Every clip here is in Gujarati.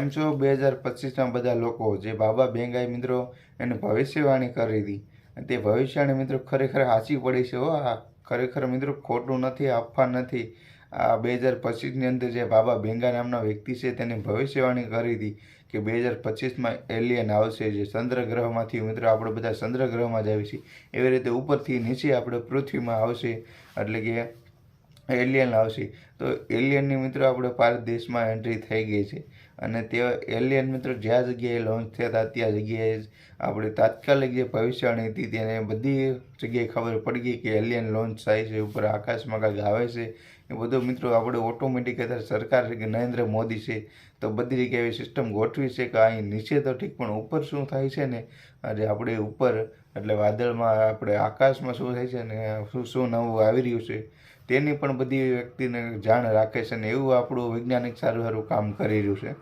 કેમ છો 2025ના બધા લોકો જે બાબા બેંગાઈ મિત્રો એને ભવિષ્યવાણી કરી હતી અને તે ભવિષ્યવાણી મિત્રો ખરેખર સાચી પડી છે. આ ખરેખર મિત્રો ખોટું નથી, અફવા નથી. આ 2025ની અંદર જે બાબા બેંગા નામના વ્યક્તિ છે તેને ભવિષ્યવાણી કરી હતી કે 2025માં એલિયન આવશે, જે ચંદ્રગ્રહમાંથી મિત્રો આપણે બધા ચંદ્રગ્રહમાં જ આવી છીએ એવી રીતે ઉપરથી નીચે આપણે પૃથ્વીમાં આવશે, એટલે કે એલિયન આવશે. તો એલિયનની મિત્રો આપણે ભારત દેશમાં એન્ટ્રી થઈ ગઈ છે અને તે એલિયન મિત્રો જ્યાં જગ્યાએ લોન્ચ થયા હતા ત્યાં જગ્યાએ આપણે તાત્કાલિક જે ભવિષ્યવાણી હતી તેને બધી જગ્યાએ ખબર પડી ગઈ કે એલિયન લોન્ચ થાય છે, ઉપર આકાશમાં કાંઈક આવે છે. એ બધું મિત્રો આપણે ઓટોમેટિક અત્યારે સરકાર છે કે નરેન્દ્ર મોદી છે તો બધી જગ્યાએ એવી સિસ્ટમ ગોઠવી છે કે અહીં નીચે તો ઠીક પણ ઉપર શું થાય છે ને, આજે આપણે ઉપર એટલે વાદળમાં આપણે આકાશમાં શું થાય છે ને શું નવું આવી રહ્યું છે તેની પણ બધી વ્યક્તિને જાણ રાખે છે ને એવું આપણું વૈજ્ઞાનિક સારું સારું કામ કરી રહ્યું છે.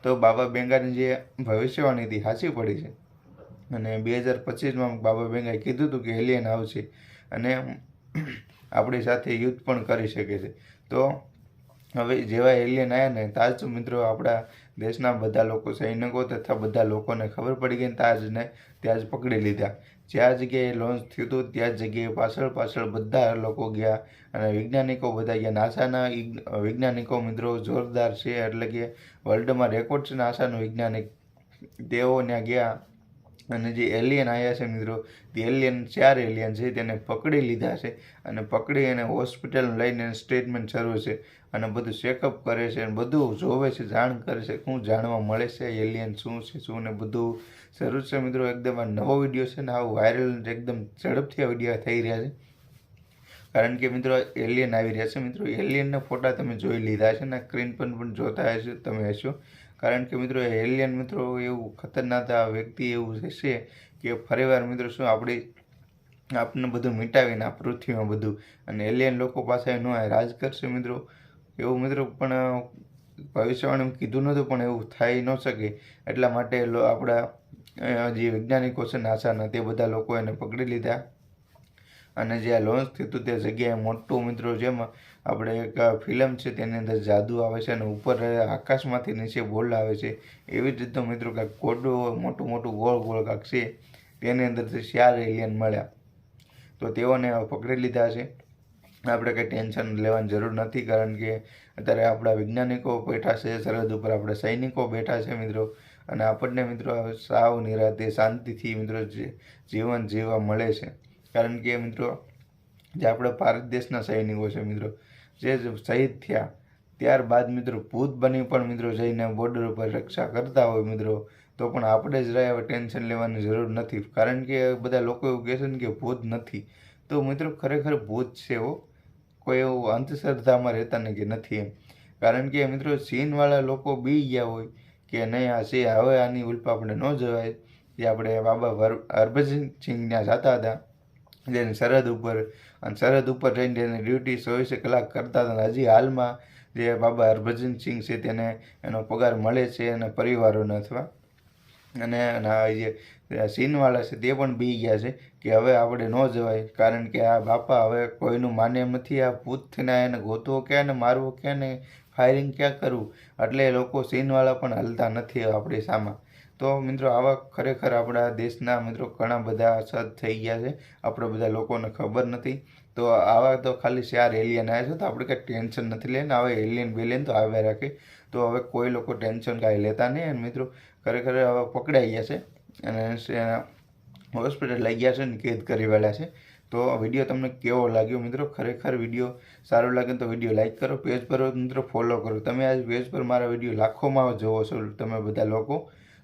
તો બાબા બેંગાની જે ભવિષ્યવાણી હતી સાચી પડી છે અને 2025માં બાબા બેંગાએ કીધું હતું કે એલિયન આવશે અને આપણી સાથે યુદ્ધ પણ કરી શકે છે. તો હવે જેવા એલિયન આવ્યા ને તાજ તો મિત્રો આપણા દેશના બધા લોકો સૈનિકો તથા બધા લોકોને ખબર પડી ગઈ તાજને ત્યાં જ પકડી લીધા. જ્યાં જગ્યાએ લોન્ચ થયું હતું ત્યાં જગ્યાએ પાછળ બધા લોકો ગયા અને વૈજ્ઞાનિકો બધા ગયા. નાસાના વૈજ્ઞાનિકો મિત્રો જોરદાર છે, એટલે કે વર્લ્ડમાં રેકોર્ડ છે નાસાનો વૈજ્ઞાનિક, તેઓ ત્યાં ગયા અને જે એલિયન આવ્યા છે મિત્રો તે એલિયન 4 એલિયન છે તેને પકડી લીધા છે અને પકડી અને હોસ્પિટલ લઈને સ્ટેટમેન્ટ શરૂ છે અને બધું ચેકઅપ કરે છે અને બધું જોવે છે, જાણ કરે છે, શું જાણવા મળે છે એલિયન શું છે શું ને બધું શરૂ છે મિત્રો. એકદમ આ નવો વિડીયો છે ને આવું વાયરલ એકદમ ઝડપથી આ વિડીયો થઈ રહ્યા છે કારણ કે મિત્રો એલિયન આવી રહ્યા છે. મિત્રો એલિયનના ફોટા તમે જોઈ લીધા છે ને સ્ક્રીન પર પણ જોતા હશો તમે હશો, કારણ કે મિત્રો એલિયન મિત્રો એવું ખતરનાક આ વ્યક્તિ એવું હશે કે ફરીવાર મિત્રો શું આપણને બધું મિટાવીને આ પૃથ્વીમાં બધું અને એલિયન લોકો પાસે ન રાજ કરશે મિત્રો એવું મિત્રો પણ ભવિષ્યવાણી કીધું નહોતું પણ એવું થઈ ન શકે. એટલા માટે આપણા જે વૈજ્ઞાનિકો છે નાસાના તે બધા લોકો એને પકડી લીધા અને જે આ લોન્ચ થયું હતું તે જગ્યાએ મોટું મિત્રો જેમાં આપણે એક ફિલ્મ છે તેની અંદર જાદુ આવે છે અને ઉપર આકાશમાંથી નીચે બોલ આવે છે એવી જ રીતનું મિત્રો કાંઈક ગોડું મોટું ગોળ કાંઈક છે તેની અંદરથી 4 એલિયન મળ્યા. તો તેઓને પકડી લીધા છે. આપણે કંઈ ટેન્શન લેવાની જરૂર નથી કારણ કે અત્યારે આપણા વૈજ્ઞાનિકો બેઠા છે સરહદ ઉપર, આપણા સૈનિકો બેઠા છે મિત્રો અને આપણને મિત્રો સાવ નિરાતે શાંતિથી મિત્રો જીવન જીવવા મળે છે કારણ કે મિત્રો જે આપણા ભારત દેશના સૈનિકો છે મિત્રો જે શહીદ થયા ત્યારબાદ મિત્રો ભૂત બની પણ મિત્રો જઈને બોર્ડર ઉપર રક્ષા કરતા હોય મિત્રો તો પણ આપણે જ રહ્યા ટેન્શન લેવાની જરૂર નથી કારણ કે બધા લોકો એવું કહે છે ને કે ભૂત નથી. તો મિત્રો ખરેખર ભૂત છે હો, કોઈ એવું અંધશ્રદ્ધામાં રહેતા ને કે નથી એમ, કારણ કે મિત્રો સીનવાળા લોકો બી ગયા હોય કે નહીં આ છે હવે આની ઉલ્પ આપણે ન જવાય. જે આપણે બાબા હરભજન સિંહ ત્યાં જતા હતા જેની સરહદ ઉપર અને સરહદ ઉપર રહીને તેને ડ્યુટી 24 કલાક કરતા હતા. હજી હાલમાં જે બાબા હરભજન સિંહ છે તેને એનો પગાર મળે છે અને પરિવારોને અથવા અને જે સીનવાળા છે તે પણ બી ગયા છે કે હવે આપણે ન જવાય કારણ કે આ બાપા હવે કોઈનું માને એમ નથી. આ ભૂત થઈને એને ગોતવો ક્યાં ને મારવો ક્યાં ને ફાયરિંગ ક્યાં કરવું, એટલે લોકો સીનવાળા પણ હલતા નથી આપણી સામે. તો મિત્રો આવા ખરેખર આપણા દેશના મિત્રો ઘણા બધા અસર થઈ ગયા છે, આપણે બધા લોકોને ખબર નથી. તો આવા તો ખાલી 4 એલિયન આવ્યા છે તો આપણે કંઈ ટેન્શન નથી લઈને હવે એલિયન બેલિયન તો આવ્યા રાખે. તો હવે કોઈ લોકો ટેન્શન કાંઈ લેતા નહીં અને મિત્રો ખરેખર હવે પકડાઈ ગયા છે અને હોસ્પિટલ લઈ ગયા છે ને કેદ કરી વાળ્યા છે. તો વિડીયો તમને કેવો લાગ્યો મિત્રો? ખરેખર વિડીયો સારો લાગે તો વિડીયો લાઇક કરો, પેજ પર મિત્રો ફોલો કરો. તમે આજ પેજ પર મારા વિડીયો લાખોમાં જોવો છો તમે બધા લોકો,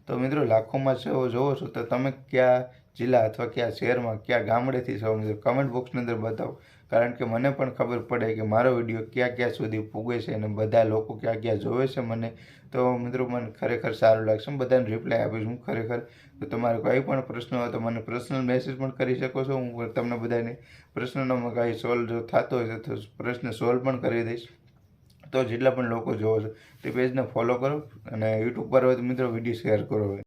તો મિત્રો લાખોમાં જોવો છો તો તમે કયા જિલ્લા અથવા કયા શહેરમાં કયા ગામડેથી છો મિત્રો કમેન્ટ બોક્સની અંદર બતાવો, કારણ કે મને પણ ખબર પડે કે મારો વિડીયો ક્યાં સુધી પૂગે છે અને બધા લોકો ક્યાં જોવે છે મને. તો મિત્રો મને ખરેખર સારું લાગશે, હું બધાને રિપ્લાય આપીશ હું ખરેખર. તો તમારે કંઈ પણ પ્રશ્ન હોય તો મને પર્સનલ મેસેજ પણ કરી શકો છો, હું તમને બધાને પ્રશ્નનો કાંઈ સોલ્વ જો થતો હોય તો પ્રશ્ન સોલ્વ પણ કરી દઈશ. તો જેટલા પણ લોકો જોવો છો તે પેજને ફોલો કરો અને યુટ્યુબ પર હોય તો મિત્રો વિડીયો શેર કરો.